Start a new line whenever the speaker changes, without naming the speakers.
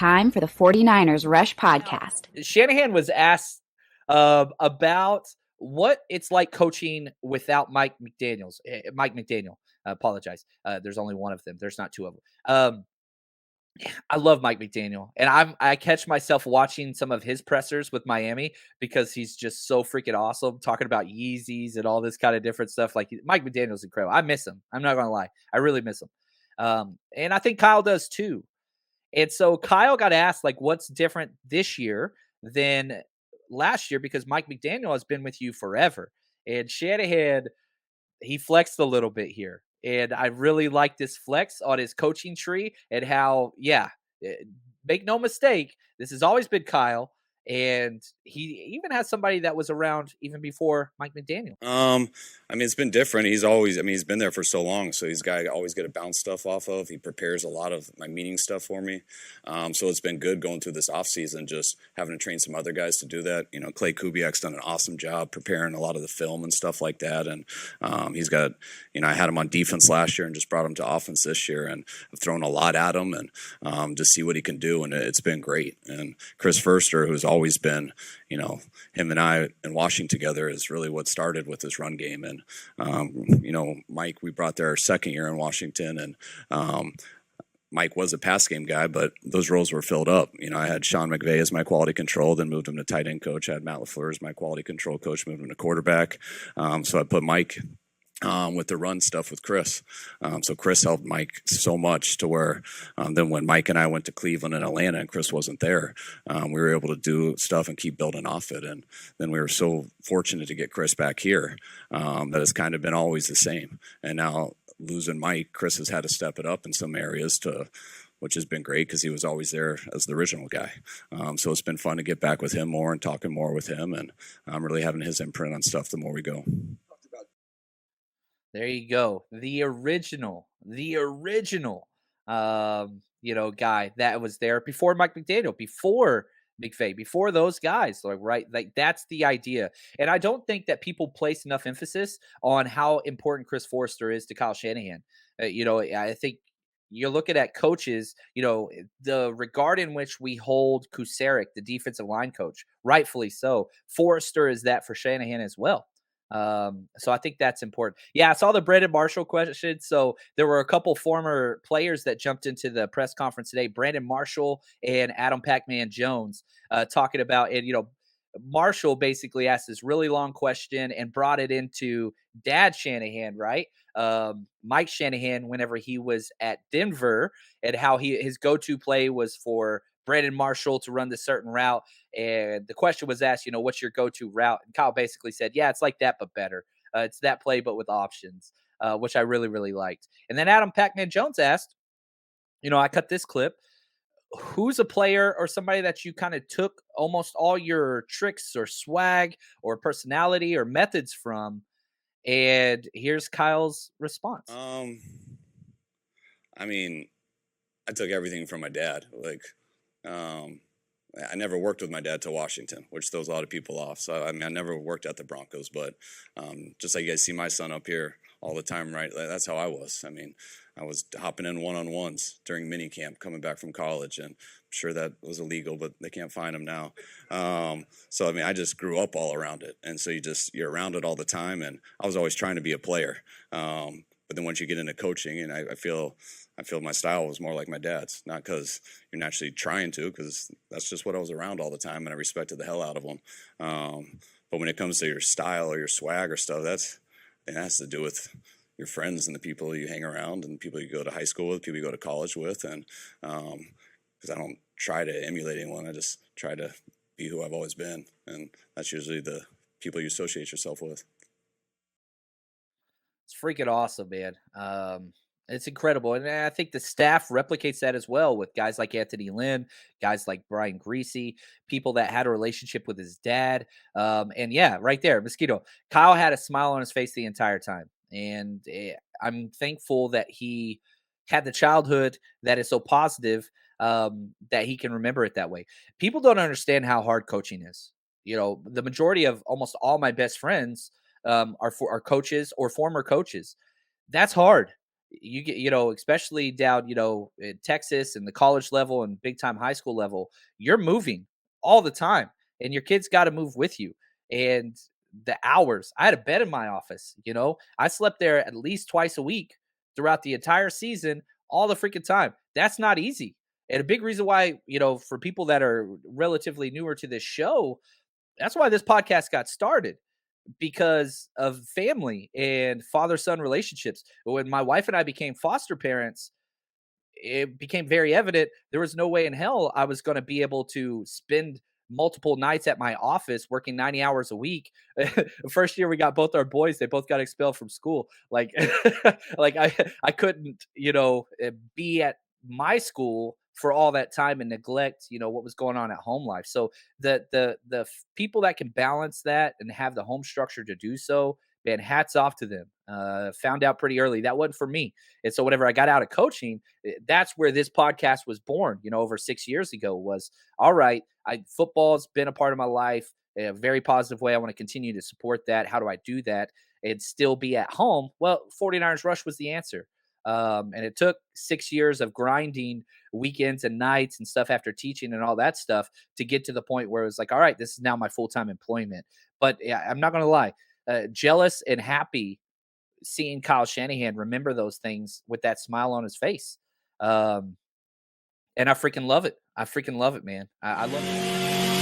Time for the 49ers Rush podcast.
Shanahan was asked about what it's like coaching without Mike McDaniels. Mike McDaniel, apologize. There's only one of them. There's not two of them. I love Mike McDaniel, and I catch myself watching some of his pressers with Miami because he's just so freaking awesome, talking about Yeezys and all this kind of different stuff. Like Mike McDaniel's incredible. I miss him. I'm not gonna lie. I really miss him. And I think Kyle does too. And so Kyle got asked, like, what's different this year than last year? Because Mike McDaniel has been with you forever. And Shanahan, he flexed a little bit here. And I really like this flex on his coaching tree and how, make no mistake, this has always been Kyle. And he even has somebody that was around even before Mike McDaniel.
I mean, it's been different. He's been there for so long, so he's got always got to bounce stuff off of. He prepares a lot of my meeting stuff for me. So it's been good going through this off season, just having to train some other guys to do that. You know, Clay Kubiak's done an awesome job preparing a lot of the film and stuff like that. And he's got, I had him on defense last year and just brought him to offense this year, and I've thrown a lot at him and to see what he can do, and it's been great. And Chris Furster, who's always been, him and I and Washington together is really what started with this run game. And, Mike, we brought there our second year in Washington, and Mike was a pass game guy, but those roles were filled up. I had Sean McVay as my quality control, then moved him to tight end coach. I had Matt LaFleur as my quality control coach, moved him to quarterback. So I put Mike with the run stuff with Chris. So Chris helped Mike so much to where then when Mike and I went to Cleveland and Atlanta and Chris wasn't there, we were able to do stuff and keep building off it. And then we were so fortunate to get Chris back here that it's kind of been always the same. And now losing Mike, Chris has had to step it up in some areas which has been great because he was always there as the original guy. So it's been fun to get back with him more and talking more with him, and really having his imprint on stuff the more we go.
There you go. The original, guy that was there before Mike McDaniel, before McVay, before those guys. Like that's the idea. And I don't think that people place enough emphasis on how important Chris Forrester is to Kyle Shanahan. I think you're looking at coaches, the regard in which we hold Kusarik, the defensive line coach, rightfully so. Forrester is that for Shanahan as well. So I think that's important. Yeah, I saw the Brandon Marshall question. So there were a couple former players that jumped into the press conference today, Brandon Marshall and Adam Pac-Man Jones, talking about it. Marshall basically asked this really long question and brought it into Dad Shanahan, right? Mike Shanahan, whenever he was at Denver, and how his go-to play was for Brandon Marshall to run this certain route. And the question was asked, what's your go-to route? And Kyle basically said, yeah, it's like that, but better. It's that play, but with options, which I really, really liked. And then Adam Pac-Man Jones asked, I cut this clip. Who's a player or somebody that you kind of took almost all your tricks or swag or personality or methods from? And here's Kyle's response.
I mean, I took everything from my dad. I never worked with my dad to Washington, which throws a lot of people off. So, I never worked at the Broncos, but just like you guys see my son up here all the time, right? That's how I was. I was hopping in one-on-ones during minicamp coming back from college, and I'm sure that was illegal, but they can't find them now. So, I just grew up all around it. And so you're around it all the time, and I was always trying to be a player. But then once you get into coaching, and I feel my style was more like my dad's, not because you're naturally trying to, because that's just what I was around all the time, and I respected the hell out of them. But when it comes to your style or your swag or stuff, it has to do with your friends and the people you hang around and people you go to high school with, people you go to college with. And because I don't try to emulate anyone, I just try to be who I've always been. And that's usually the people you associate yourself with.
It's freaking awesome, man. It's incredible. And I think the staff replicates that as well with guys like Anthony Lynn, guys like Brian Greasy, people that had a relationship with his dad. And yeah, right there, Mosquito. Kyle had a smile on his face the entire time. And I'm thankful that he had the childhood that is so positive that he can remember it that way. People don't understand how hard coaching is. The majority of almost all my best friends are coaches or former coaches. That's hard. you get, especially down, in Texas and the college level and big time high school level, you're moving all the time and your kids got to move with you. And the hours, I had a bed in my office, I slept there at least twice a week throughout the entire season, all the freaking time. That's not easy. And a big reason why, for people that are relatively newer to this show, that's why this podcast got started, because of family and father son relationships. When my wife and I became foster parents, it became very evident there was no way in hell I was going to be able to spend multiple nights at my office working 90 hours a week. First year we got both our boys, they both got expelled from school. Like like I couldn't, be at my school for all that time and neglect, what was going on at home life. So people that can balance that and have the home structure to do so, man, hats off to them. Found out pretty early that wasn't for me. And so whenever I got out of coaching, that's where this podcast was born, over 6 years ago. Was all right, football's been a part of my life in a very positive way. I want to continue to support that. How do I do that and still be at home? Well, 49ers Rush was the answer. And it took 6 years of grinding weekends and nights and stuff after teaching and all that stuff to get to the point where it was like, all right, this is now my full-time employment. But yeah, I'm not going to lie, jealous and happy seeing Kyle Shanahan remember those things with that smile on his face. And I freaking love it. I freaking love it, man. I love it.